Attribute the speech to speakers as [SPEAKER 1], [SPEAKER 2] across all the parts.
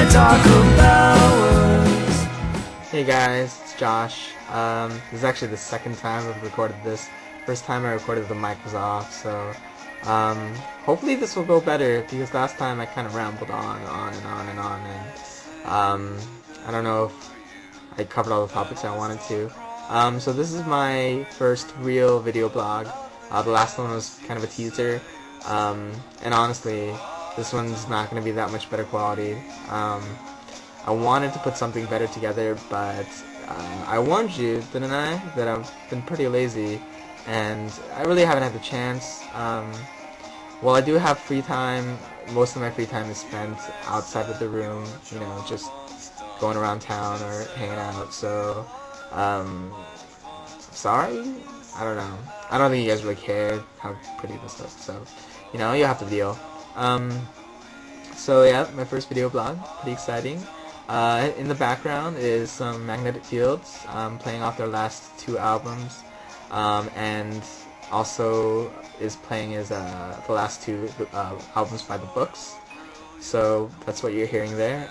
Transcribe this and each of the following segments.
[SPEAKER 1] I talk about was.
[SPEAKER 2] Hey guys, it's Josh. This is actually the second time I've recorded this. First time I recorded the mic was off, so hopefully this will go better, because last time I kind of rambled on and I don't know if I covered all the topics I wanted to. So this is my first real video blog. The last one was kind of a teaser, and honestly, this one's not going to be that much better quality. I wanted to put something better together, but I warned you, didn't I, that I've been pretty lazy, and I really haven't had the chance. Well, I do have free time. Most of my free time is spent outside of the room, you know, just going around town or hanging out, so, sorry? I don't know. I don't think you guys really care how pretty this looks, so, you know, you have to deal. So yeah, my first video blog, pretty exciting. In the background is some Magnetic Fields playing off their last two albums, and also is playing his the last two albums by The Books. So that's what you're hearing there.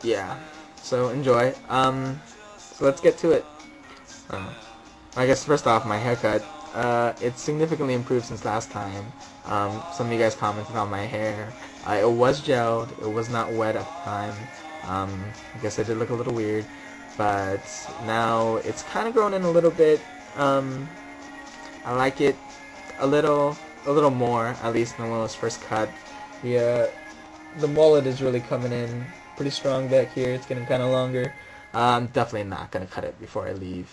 [SPEAKER 2] Yeah. So enjoy. So let's get to it. I guess first off, my haircut. It's significantly improved since last time. Some of you guys commented on my hair. It was gelled. It was not wet at the time. I guess I did look a little weird, but now it's kind of grown in a little bit. I like it a little more, at least than when it was first cut. The mullet is really coming in pretty strong back here. It's getting kind of longer. I'm definitely not gonna cut it before I leave.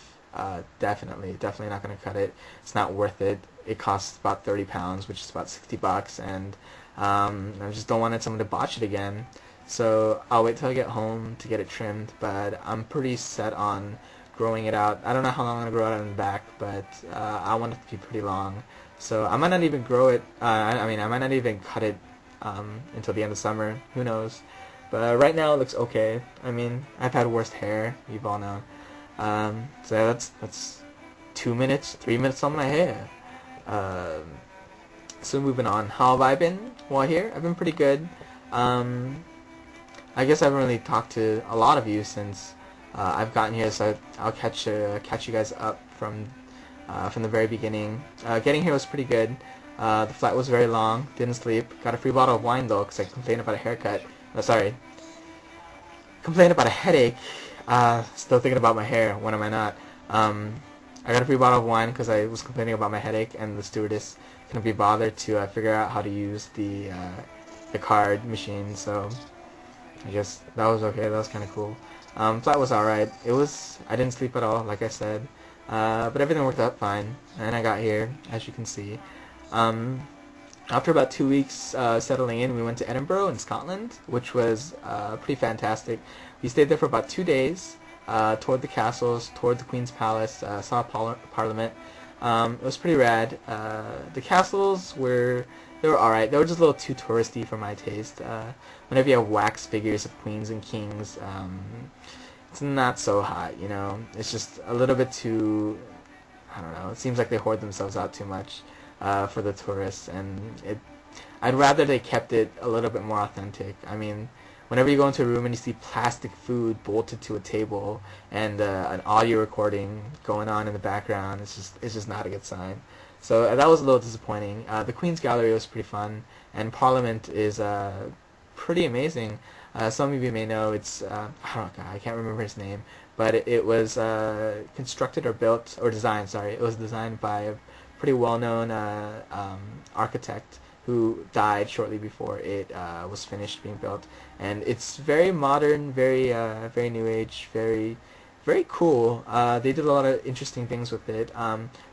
[SPEAKER 2] Definitely not gonna cut it. It's not worth it. It costs about 30 pounds, which is about 60 bucks, and I just don't want someone to botch it again. So I'll wait till I get home to get it trimmed, but I'm pretty set on growing it out. I don't know how long I'm gonna grow it out in the back, but I want it to be pretty long. So I might not even grow it. I might not even cut it until the end of summer. Who knows? But right now it looks okay. I mean, I've had worse hair. You've all known. So that's 2 minutes, 3 minutes on my hair. So moving on. How have I been while here? I've been pretty good. I guess I haven't really talked to a lot of you since I've gotten here, so I'll catch you guys up from the very beginning. Getting here was pretty good. The flight was very long. Didn't sleep. Got a free bottle of wine though, because I complained about a haircut. Complained about a headache. Still thinking about my hair. When am I not? I got a free bottle of wine because I was complaining about my headache, and the stewardess couldn't be bothered to figure out how to use the card machine. So I guess that was okay. That was kind of cool. Flight was alright. I didn't sleep at all, like I said, but everything worked out fine, and I got here, as you can see. After about 2 weeks settling in, we went to Edinburgh in Scotland, which was pretty fantastic. We stayed there for about 2 days, toured the castles, toured the Queen's Palace, saw Parliament. It was pretty rad. The castles were alright. They were just a little too touristy for my taste. Whenever you have wax figures of queens and kings, it's not so hot, you know. It's just a little bit too, I don't know, it seems like they hoard themselves out too much for the tourists, and I'd rather they kept it a little bit more authentic. I mean, whenever you go into a room and you see plastic food bolted to a table and an audio recording going on in the background, it's just not a good sign. So that was a little disappointing. The Queen's Gallery was pretty fun, and Parliament is pretty amazing. Some of you may know it's I can't remember his name, but it was constructed or built or designed. Sorry, it was designed by a pretty well-known architect who died shortly before it was finished being built, and it's very modern, very new age, very cool. They did a lot of interesting things with it.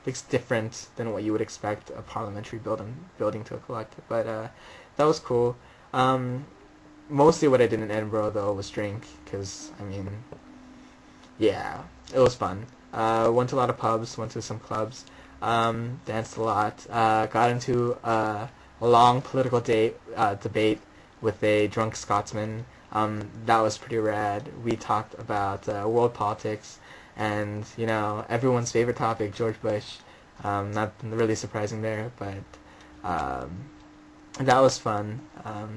[SPEAKER 2] Looks different than what you would expect a parliamentary building to look like, but that was cool. Mostly what I did in Edinburgh though was drink, because I mean, yeah, it was fun. Went to a lot of pubs, went to some clubs, danced a lot, got into a long political debate with a drunk Scotsman. That was pretty rad. We talked about world politics and, you know, everyone's favorite topic, George Bush. Not really surprising there, but that was fun. A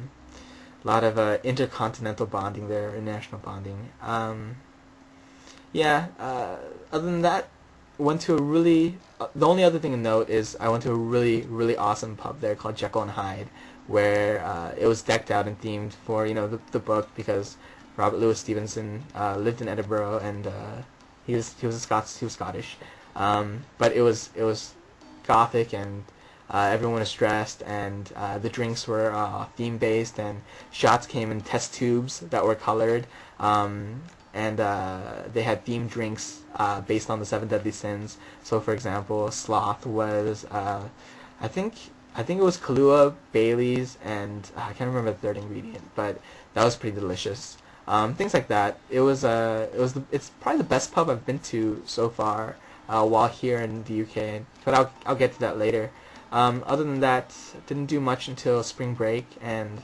[SPEAKER 2] lot of intercontinental bonding there, international bonding. Yeah. Other than that, went to a really. The only other thing to note is I went to a really awesome pub there called Jekyll and Hyde, where it was decked out and themed for the book because Robert Louis Stevenson lived in Edinburgh and he was Scottish, but it was gothic and everyone was dressed and the drinks were theme based and shots came in test tubes that were colored. And they had themed drinks based on the seven deadly sins. So, for example, sloth was, I think it was Kahlua, Bailey's, and I can't remember the third ingredient, but that was pretty delicious. Things like that. It's probably the best pub I've been to so far while here in the UK, but I'll get to that later. Other than that, didn't do much until spring break, and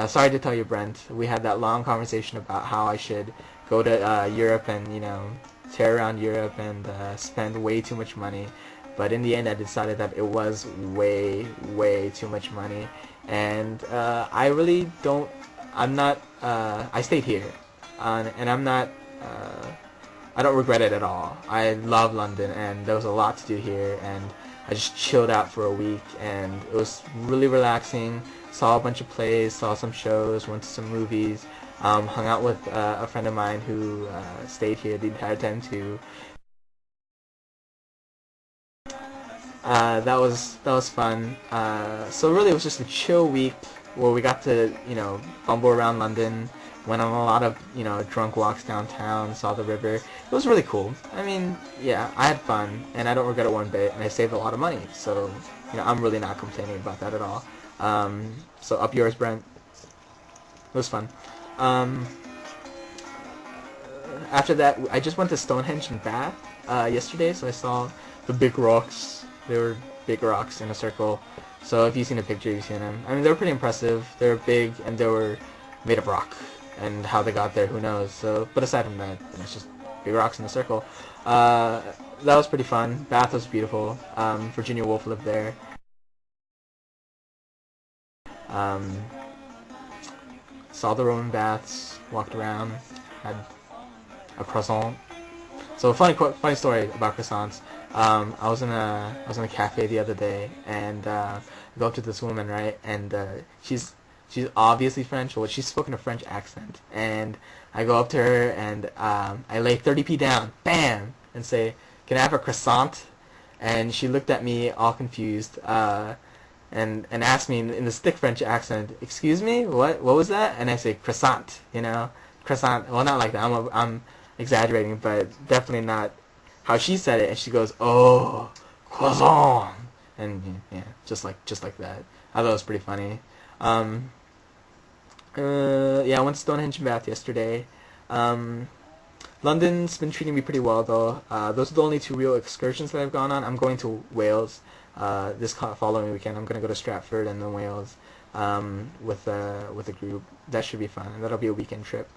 [SPEAKER 2] sorry to tell you, Brent, we had that long conversation about how I should go to Europe and tear around Europe and spend way too much money, but in the end I decided that it was way too much money, and I really don't. I'm not. I stayed here, and I'm not. I don't regret it at all. I love London, and there was a lot to do here, and I just chilled out for a week, and it was really relaxing. Saw a bunch of plays, saw some shows, went to some movies. Hung out with a friend of mine who stayed here the entire time too. That was fun. So really, it was just a chill week where we got to bumble around London, went on a lot of drunk walks downtown, saw the river. It was really cool. I mean, yeah, I had fun, and I don't regret it one bit, and I saved a lot of money. So I'm really not complaining about that at all. So up yours, Brent. It was fun. After that, I just went to Stonehenge in Bath yesterday, so I saw the big rocks. They were big rocks in a circle. So if you've seen a picture, you've seen them. I mean, they were pretty impressive. They were big, and they were made of rock. And how they got there, who knows? So, but aside from that, it's just big rocks in a circle. That was pretty fun. Bath was beautiful. Virginia Woolf lived there. Um, Saw the Roman baths, walked around, had a croissant. So funny story about croissants. I was in a cafe the other day, and I go up to this woman, right, and she's obviously French, well, she's spoken a French accent, and I go up to her and I lay 30p down, bam, and say, "Can I have a croissant?" And she looked at me all confused. And asked me in this thick French accent, "Excuse me, what was that?" And I say, "Croissant," croissant. Well, not like that. I'm exaggerating, but definitely not how she said it. And she goes, "Oh, croissant," and yeah, just like that. I thought it was pretty funny. Yeah, I went to Stonehenge and Bath yesterday. London's been treating me pretty well though. Those are the only two real excursions that I've gone on. I'm going to Wales this following weekend. I'm going to go to Stratford and then Wales with a group. That should be fun. That'll be a weekend trip.